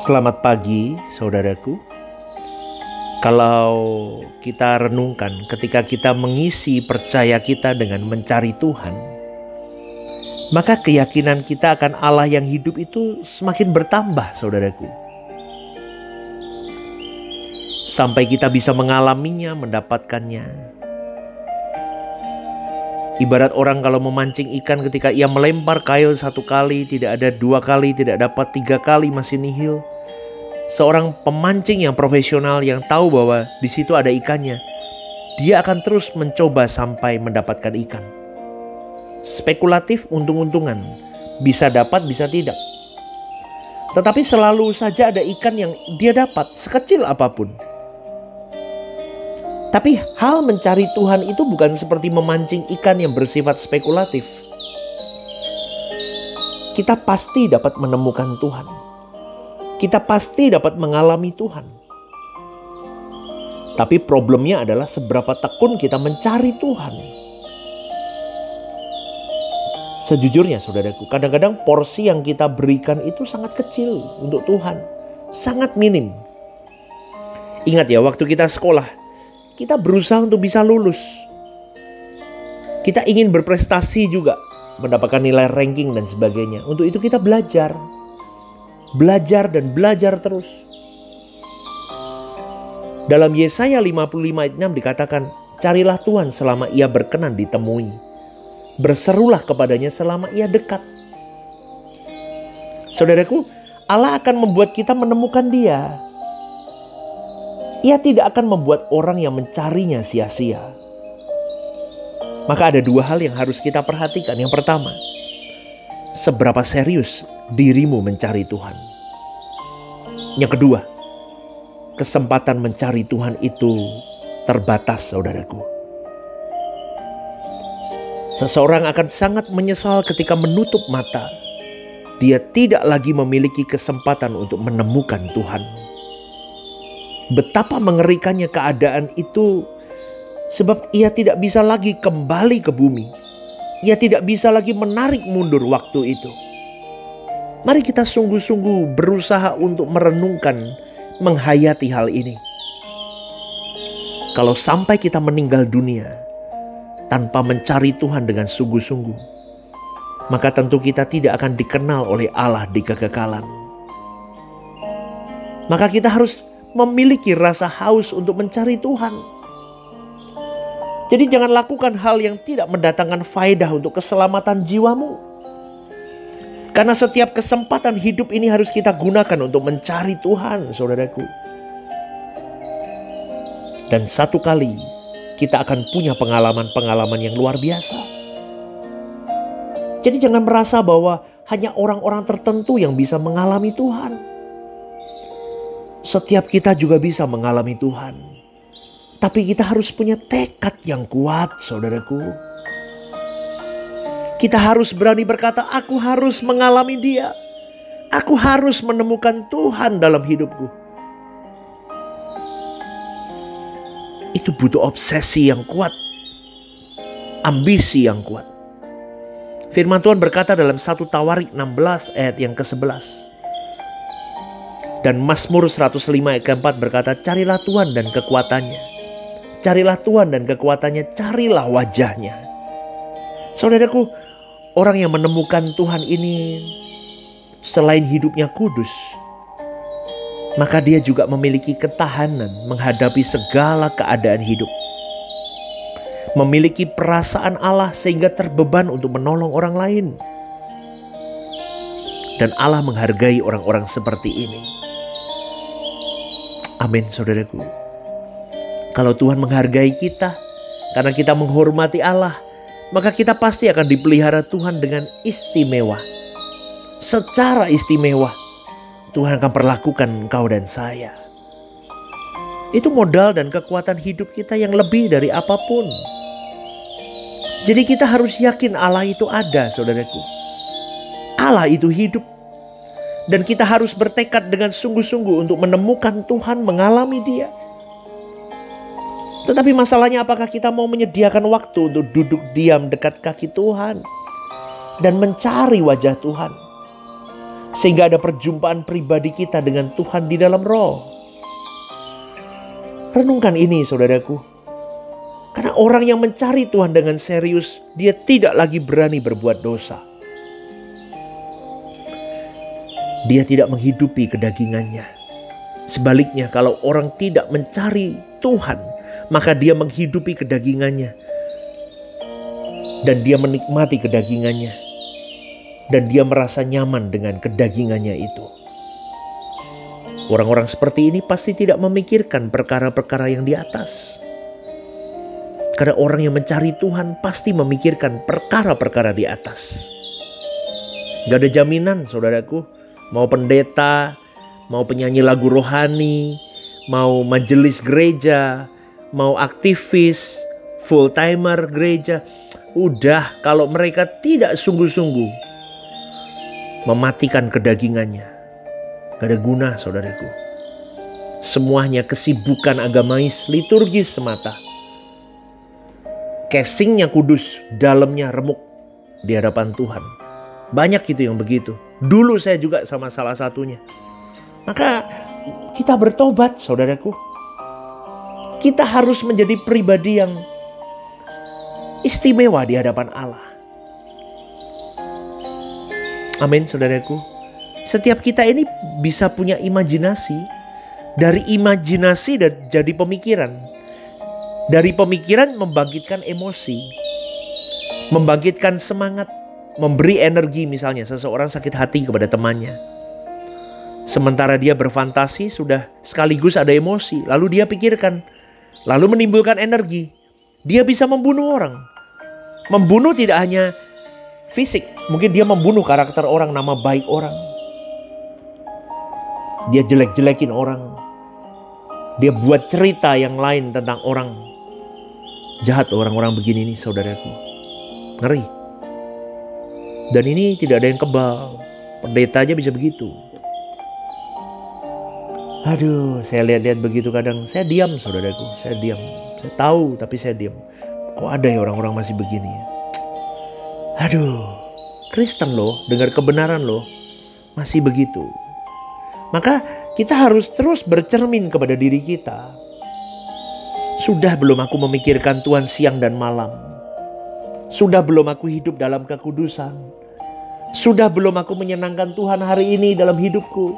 Selamat pagi, saudaraku. Kalau kita renungkan ketika kita mengisi percaya kita dengan mencari Tuhan, maka keyakinan kita akan Allah yang hidup itu semakin bertambah, saudaraku. Sampai kita bisa mengalaminya, mendapatkannya. Ibarat orang kalau memancing ikan, ketika ia melempar kail 1 kali, tidak ada 2 kali, tidak dapat 3 kali, masih nihil. Seorang pemancing yang profesional yang tahu bahwa di situ ada ikannya, dia akan terus mencoba sampai mendapatkan ikan. Spekulatif, untung-untungan, bisa dapat, bisa tidak. Tetapi selalu saja ada ikan yang dia dapat, sekecil apapun. Tapi hal mencari Tuhan itu bukan seperti memancing ikan yang bersifat spekulatif. Kita pasti dapat menemukan Tuhan. Kita pasti dapat mengalami Tuhan. Tapi problemnya adalah seberapa tekun kita mencari Tuhan. Sejujurnya saudaraku, kadang-kadang porsi yang kita berikan itu sangat kecil untuk Tuhan. Sangat minim. Ingat ya, waktu kita sekolah, kita berusaha untuk bisa lulus. Kita ingin berprestasi juga, mendapatkan nilai ranking dan sebagainya. Untuk itu kita belajar. Belajar dan belajar terus. Dalam Yesaya 55 ayat 6 dikatakan, carilah Tuhan selama ia berkenan ditemui. Berserulah kepadanya selama ia dekat. Saudaraku, Allah akan membuat kita menemukan Dia. Ia tidak akan membuat orang yang mencarinya sia-sia. Maka ada 2 hal yang harus kita perhatikan. Yang pertama, seberapa serius dirimu mencari Tuhan. Yang kedua, kesempatan mencari Tuhan itu terbatas, saudaraku. Seseorang akan sangat menyesal ketika menutup mata. Dia tidak lagi memiliki kesempatan untuk menemukan Tuhan. Betapa mengerikannya keadaan itu, sebab ia tidak bisa lagi kembali ke bumi. Ia tidak bisa lagi menarik mundur waktu itu. Mari kita sungguh-sungguh berusaha untuk merenungkan, menghayati hal ini. Kalau sampai kita meninggal dunia tanpa mencari Tuhan dengan sungguh-sungguh, maka tentu kita tidak akan dikenal oleh Allah di kekekalan. Maka kita harus memiliki rasa haus untuk mencari Tuhan. Jadi jangan lakukan hal yang tidak mendatangkan faedah untuk keselamatan jiwamu. Karena setiap kesempatan hidup ini harus kita gunakan untuk mencari Tuhan, saudaraku. Dan satu kali kita akan punya pengalaman-pengalaman yang luar biasa. Jadi jangan merasa bahwa hanya orang-orang tertentu yang bisa mengalami Tuhan. Setiap kita juga bisa mengalami Tuhan. Tapi kita harus punya tekad yang kuat, saudaraku. Kita harus berani berkata, aku harus mengalami Dia. Aku harus menemukan Tuhan dalam hidupku. Itu butuh obsesi yang kuat. Ambisi yang kuat. Firman Tuhan berkata dalam 1 Tawarik 16 ayat yang ke-11. Dan Mazmur 105 ayat ke-4 berkata, carilah Tuhan dan kekuatannya. Carilah Tuhan dan kekuatannya, carilah wajahnya. Saudaraku, orang yang menemukan Tuhan ini, selain hidupnya kudus, maka dia juga memiliki ketahanan menghadapi segala keadaan hidup. Memiliki perasaan Allah sehingga terbeban untuk menolong orang lain. Dan Allah menghargai orang-orang seperti ini. Amin, saudaraku. Kalau Tuhan menghargai kita karena kita menghormati Allah, maka kita pasti akan dipelihara Tuhan dengan istimewa. Secara istimewa Tuhan akan perlakukan engkau dan saya. Itu modal dan kekuatan hidup kita yang lebih dari apapun. Jadi kita harus yakin Allah itu ada, saudaraku. Allah itu hidup. Dan kita harus bertekad dengan sungguh-sungguh untuk menemukan Tuhan, mengalami Dia. Tetapi masalahnya, apakah kita mau menyediakan waktu untuk duduk diam dekat kaki Tuhan dan mencari wajah Tuhan? Sehingga ada perjumpaan pribadi kita dengan Tuhan di dalam roh. Renungkan ini saudaraku. Karena orang yang mencari Tuhan dengan serius, dia tidak lagi berani berbuat dosa. Dia tidak menghidupi kedagingannya. Sebaliknya, kalau orang tidak mencari Tuhan, maka dia menghidupi kedagingannya. Dan dia menikmati kedagingannya. Dan dia merasa nyaman dengan kedagingannya itu. Orang-orang seperti ini pasti tidak memikirkan perkara-perkara yang di atas. Karena orang yang mencari Tuhan pasti memikirkan perkara-perkara di atas. Gak ada jaminan saudaraku. Mau pendeta, mau penyanyi lagu rohani, mau majelis gereja, mau aktivis, full timer gereja. Udah, kalau mereka tidak sungguh-sungguh mematikan kedagingannya, gak ada guna saudaraku. Semuanya kesibukan agamais, liturgis semata. Casingnya kudus, dalamnya remuk di hadapan Tuhan. Banyak gitu yang begitu. Dulu saya juga sama salah satunya. Maka kita bertobat saudaraku. Kita harus menjadi pribadi yang istimewa di hadapan Allah. Amin saudaraku. Setiap kita ini bisa punya imajinasi. Dari imajinasi dan jadi pemikiran. Dari pemikiran membangkitkan emosi. Membangkitkan semangat. Memberi energi, misalnya seseorang sakit hati kepada temannya. Sementara dia berfantasi sudah sekaligus ada emosi. Lalu dia pikirkan. Lalu menimbulkan energi. Dia bisa membunuh orang. Membunuh tidak hanya fisik. Mungkin dia membunuh karakter orang, nama baik orang. Dia jelek-jelekin orang. Dia buat cerita yang lain tentang orang. Jahat orang-orang begini nih saudaraku. Ngeri. Dan ini tidak ada yang kebal. Pendeta aja bisa begitu. Aduh, saya lihat-lihat begitu kadang. Saya diam saudaraku. Saya diam. Saya tahu tapi saya diam. Kok ada ya orang-orang masih begini ya? Aduh, Kristen loh, dengar kebenaran loh, masih begitu. Maka kita harus terus bercermin kepada diri kita. Sudah belum aku memikirkan Tuhan siang dan malam? Sudah belum aku hidup dalam kekudusan? Sudah belum aku menyenangkan Tuhan hari ini dalam hidupku?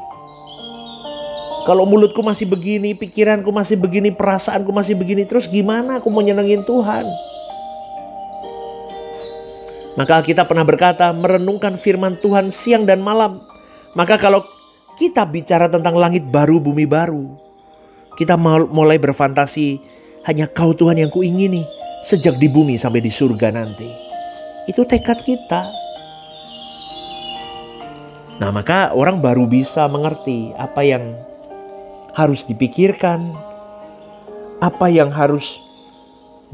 Kalau mulutku masih begini, pikiranku masih begini, perasaanku masih begini, terus gimana aku mau nyenengin Tuhan? Maka kita pernah berkata, merenungkan firman Tuhan siang dan malam. Maka kalau kita bicara tentang langit baru, bumi baru, kita mulai berfantasi, hanya Kau Tuhan yang kuingini, sejak di bumi sampai di surga nanti. Itu tekad kita. Nah, maka orang baru bisa mengerti apa yang harus dipikirkan, apa yang harus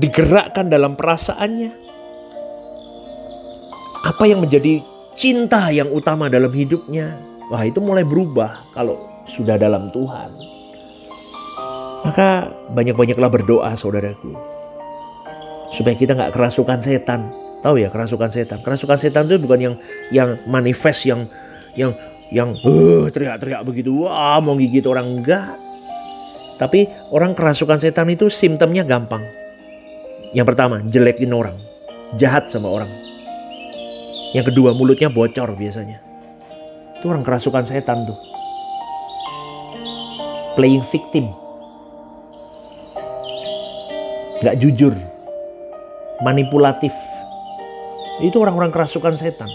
digerakkan dalam perasaannya, apa yang menjadi cinta yang utama dalam hidupnya. Wah, itu mulai berubah kalau sudah dalam Tuhan. Maka banyak-banyaklah berdoa saudaraku, supaya kita gak kerasukan setan. Tahu ya kerasukan setan? Kerasukan setan itu bukan yang manifest, yang teriak-teriak begitu, wah mau gigit orang, enggak. Tapi orang kerasukan setan itu simptomnya gampang. Yang pertama, jelekin orang, jahat sama orang. Yang kedua, mulutnya bocor biasanya. Itu orang kerasukan setan tuh. Playing victim. Gak jujur. Manipulatif. Itu orang-orang kerasukan setan.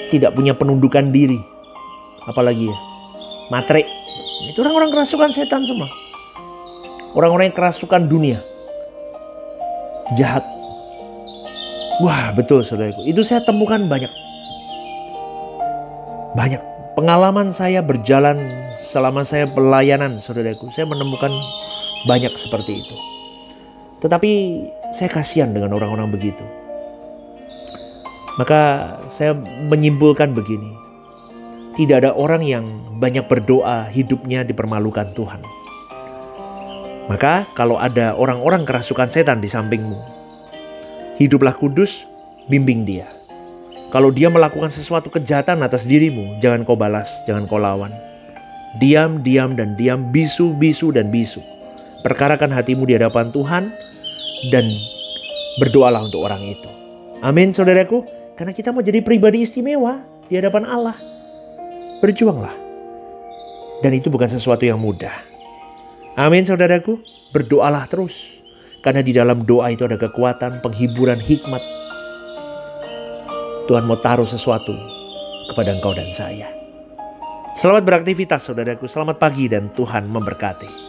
Tidak punya penundukan diri. Apalagi ya, matre. Itu orang-orang kerasukan setan semua. Orang-orang yang kerasukan dunia. Jahat. Wah, betul saudaraku. Itu saya temukan banyak. Banyak. Pengalaman saya berjalan selama saya pelayanan saudaraku. Saya menemukan banyak seperti itu. Tetapi saya kasihan dengan orang-orang begitu. Maka saya menyimpulkan begini. Tidak ada orang yang banyak berdoa hidupnya dipermalukan Tuhan. Maka kalau ada orang-orang kerasukan setan di sampingmu, hiduplah kudus, bimbing dia. Kalau dia melakukan sesuatu kejahatan atas dirimu, jangan kau balas, jangan kau lawan. Diam, diam, dan diam, bisu, bisu, dan bisu. Perkarakan hatimu di hadapan Tuhan dan berdoalah untuk orang itu. Amin saudaraku, karena kita mau jadi pribadi istimewa di hadapan Allah. Berjuanglah. Dan itu bukan sesuatu yang mudah. Amin saudaraku, berdoalah terus. Karena di dalam doa itu ada kekuatan, penghiburan, hikmat. Tuhan mau taruh sesuatu kepada engkau dan saya. Selamat beraktivitas saudaraku, selamat pagi dan Tuhan memberkati.